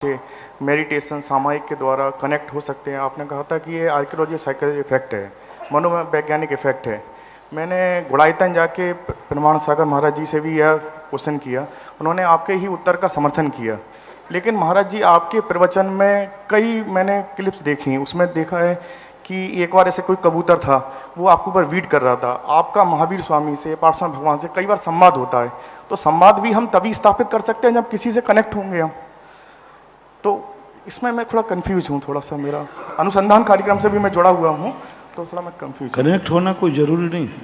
से मेडिटेशन सामायिक के द्वारा कनेक्ट हो सकते हैं। आपने कहा था कि ये आर्कियोलॉजी साइकिल इफेक्ट है, मनोवैज्ञानिक इफेक्ट है। मैंने गुड़ाईतन जाके प्रमाण सागर महाराज जी से भी यह क्वेश्चन किया, उन्होंने आपके ही उत्तर का समर्थन किया। लेकिन महाराज जी आपके प्रवचन में कई मैंने क्लिप्स देखी, उसमें देखा है कि एक बार ऐसे कोई कबूतर था, वो आपके ऊपर वीट कर रहा था। आपका महावीर स्वामी से, पार्श्वनाथ भगवान से कई बार संवाद होता है, तो संवाद भी हम तभी स्थापित कर सकते हैं जब किसी से कनेक्ट होंगे हम। तो इसमें मैं थोड़ा कंफ्यूज हूँ, थोड़ा सा मेरा अनुसंधान कार्यक्रम से भी मैं जुड़ा हुआ हूँ, तो थोड़ा मैं कंफ्यूज। कनेक्ट होना कोई ज़रूरी नहीं है,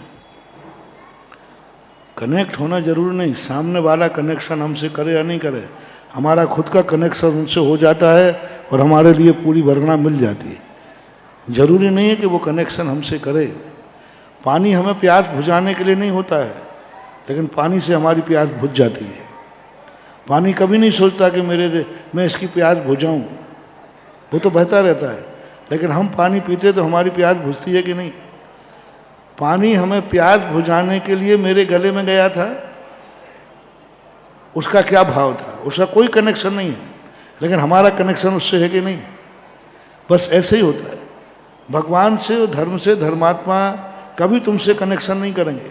कनेक्ट होना जरूरी नहीं। सामने वाला कनेक्शन हमसे करे या नहीं करे, हमारा खुद का कनेक्शन उनसे हो जाता है और हमारे लिए पूरी वर्णना मिल जाती है। जरूरी नहीं है कि वो कनेक्शन हमसे करे। पानी हमें प्यास बुझाने के लिए नहीं होता है, लेकिन पानी से हमारी प्यास बुझ जाती है। पानी कभी नहीं सोचता कि मैं इसकी प्यास बुझाऊं, वो तो बहता रहता है। लेकिन हम पानी पीते तो हमारी प्यास बुझती है कि नहीं? पानी हमें प्यास बुझाने के लिए मेरे गले में गया था, उसका क्या भाव था? उसका कोई कनेक्शन नहीं है, लेकिन हमारा कनेक्शन उससे है कि नहीं? बस ऐसे ही होता है। भगवान से और धर्म से धर्मात्मा कभी तुमसे कनेक्शन नहीं करेंगे,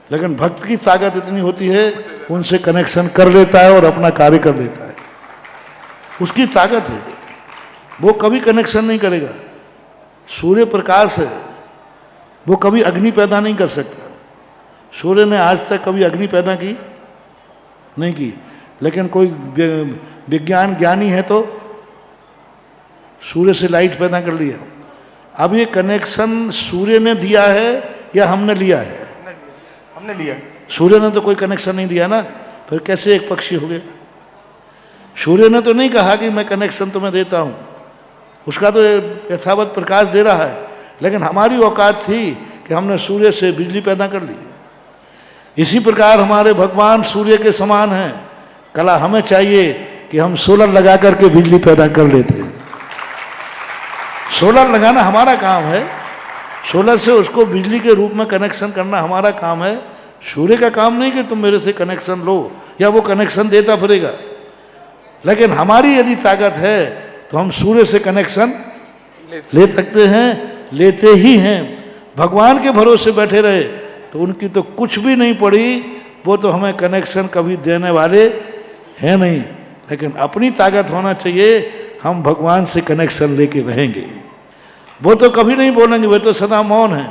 लेकिन भक्त की ताकत इतनी होती है, उनसे कनेक्शन कर लेता है और अपना कार्य कर लेता है। उसकी ताकत है, वो कभी कनेक्शन नहीं करेगा। सूर्य प्रकाश है, वो कभी अग्नि पैदा नहीं कर सकता। सूर्य ने आज तक कभी अग्नि पैदा की नहीं की, लेकिन कोई विज्ञान ज्ञानी है तो सूर्य से लाइट पैदा कर लिया। अब ये कनेक्शन सूर्य ने दिया है या हमने लिया है? हमने लिया। सूर्य ने तो कोई कनेक्शन नहीं दिया ना, फिर कैसे एक पक्षी हो गया? सूर्य ने तो नहीं कहा कि मैं कनेक्शन तुम्हें देता हूं, उसका तो यथावत प्रकाश दे रहा है। लेकिन हमारी औकात थी कि हमने सूर्य से बिजली पैदा कर ली। इसी प्रकार हमारे भगवान सूर्य के समान हैं। कला हमें चाहिए कि हम सोलर लगा करके बिजली पैदा कर लेते हैं। सोलर लगाना हमारा काम है, सोलर से उसको बिजली के रूप में कनेक्शन करना हमारा काम है। सूर्य का काम नहीं कि तुम मेरे से कनेक्शन लो या वो कनेक्शन देता फिरेगा। लेकिन हमारी यदि ताकत है तो हम सूर्य से कनेक्शन ले सकते हैं, लेते ही हैं। भगवान के भरोसे बैठे रहे तो उनकी तो कुछ भी नहीं पड़ी, वो तो हमें कनेक्शन कभी देने वाले हैं नहीं। लेकिन अपनी ताकत होना चाहिए, हम भगवान से कनेक्शन लेके रहेंगे। वो तो कभी नहीं बोलेंगे, वे तो सदा मौन है।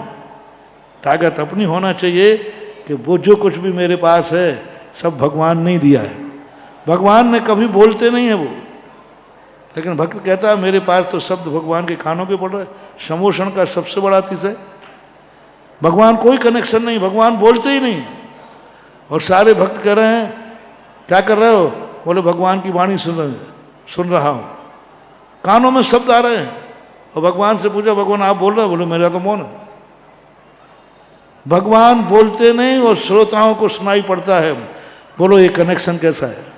ताकत अपनी होना चाहिए कि वो जो कुछ भी मेरे पास है सब भगवान ने दिया है। भगवान ने कभी बोलते नहीं है वो, लेकिन भक्त कहता है मेरे पास तो शब्द भगवान के कानों के पड़ रहे। समोषण का सबसे बड़ा चीज है, भगवान कोई कनेक्शन नहीं, भगवान बोलते ही नहीं। और सारे भक्त कह रहे हैं क्या कर रहे हो? बोले भगवान की वाणी सुन रहा हूं, कानों में शब्द आ रहे हैं। और भगवान से पूछा भगवान आप बोल रहे हो? बोले मेरा तो मौन है। भगवान बोलते नहीं और श्रोताओं को सुनाई पड़ता है। बोलो ये कनेक्शन कैसा है?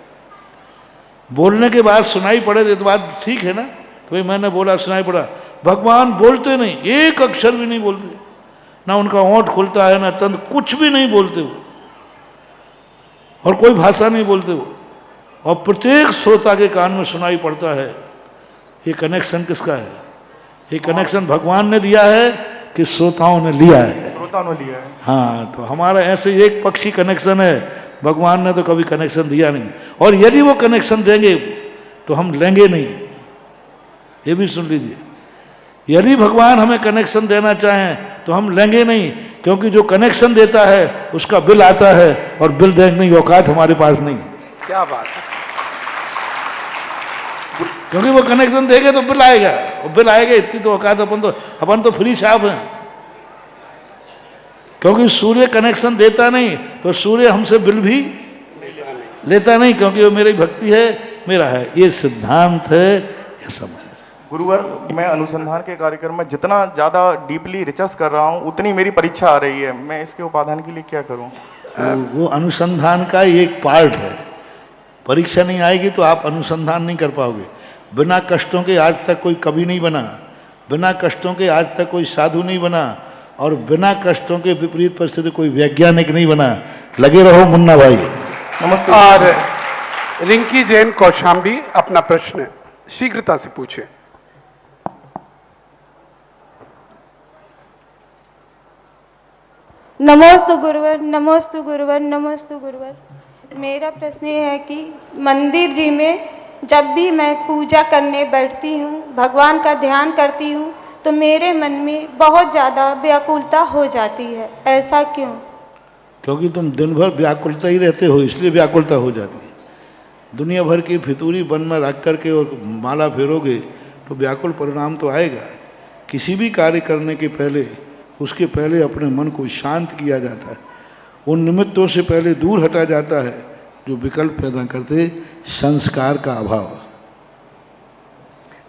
बोलने के बाद सुनाई पड़े तो बात ठीक है ना, तो भाई मैंने बोला सुनाई पड़ा। भगवान बोलते नहीं, एक अक्षर भी नहीं बोलते, ना उनका होंठ खुलता है ना तंद, कुछ भी नहीं बोलते वो, और कोई भाषा नहीं बोलते वो, और प्रत्येक श्रोता के कान में सुनाई पड़ता है। ये कनेक्शन किसका है? ये कनेक्शन भगवान ने दिया है कि श्रोताओं ने लिया है? श्रोताओं ने लिया है। हाँ, तो हमारा ऐसे एक पक्षी कनेक्शन है, भगवान ने तो कभी कनेक्शन दिया नहीं। और यदि वो कनेक्शन देंगे तो हम लेंगे नहीं, ये भी सुन लीजिए। यदि भगवान हमें कनेक्शन देना चाहें तो हम लेंगे नहीं, क्योंकि जो कनेक्शन देता है उसका बिल आता है, और बिल देखने की औकात हमारे पास नहीं है। क्या बात है? क्योंकि वो कनेक्शन देंगे तो बिल आएगा, और बिल आएगा इतनी तो औकात अपन तो फ्री साहब हैं। क्योंकि सूर्य कनेक्शन देता नहीं तो सूर्य हमसे बिल भी लेता नहीं, क्योंकि वो मेरी भक्ति है, मेरा है। ये सिद्धांत है, ये समझ। गुरुवर, मैं अनुसंधान के कार्यक्रम में जितना ज़्यादा डीपली रिसर्च कर रहा हूँ उतनी मेरी परीक्षा आ रही है। मैं इसके उपाधान के लिए क्या करूँ? वो अनुसंधान का एक पार्ट है। परीक्षा नहीं आएगी तो आप अनुसंधान नहीं कर पाओगे। बिना कष्टों के आज तक कोई कवि नहीं बना, बिना कष्टों के आज तक कोई साधु नहीं बना, और बिना कष्टों के विपरीत परिस्थिति कोई वैज्ञानिक नहीं बना। लगे रहो मुन्ना भाई। नमस्कार। रिंकी जैन कौशाम्बी अपना प्रश्न शीघ्रता से पूछे। नमोस्तु गुरुवर, नमोस्तु गुरुवर, नमोस्तु गुरुवर। मेरा प्रश्न ये है कि मंदिर जी में जब भी मैं पूजा करने बैठती हूँ, भगवान का ध्यान करती हूँ, तो मेरे मन में बहुत ज़्यादा व्याकुलता हो जाती है। ऐसा क्यों? क्योंकि तुम दिन भर व्याकुलता ही रहते हो, इसलिए व्याकुलता हो जाती है। दुनिया भर की फितूरी बन में रख करके और माला फेरोगे तो व्याकुल परिणाम तो आएगा। किसी भी कार्य करने के पहले, उसके पहले अपने मन को शांत किया जाता है, उन निमित्तों से पहले दूर हटा जाता है जो विकल्प पैदा करते संस्कार का अभाव।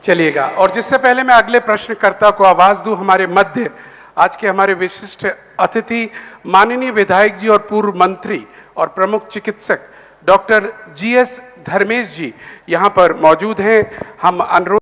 चलिएगा, और जिससे पहले मैं अगले प्रश्नकर्ता को आवाज दूं, हमारे मध्य आज के हमारे विशिष्ट अतिथि माननीय विधायक जी और पूर्व मंत्री और प्रमुख चिकित्सक डॉक्टर GS धर्मेश जी यहाँ पर मौजूद हैं। हम अनुरोध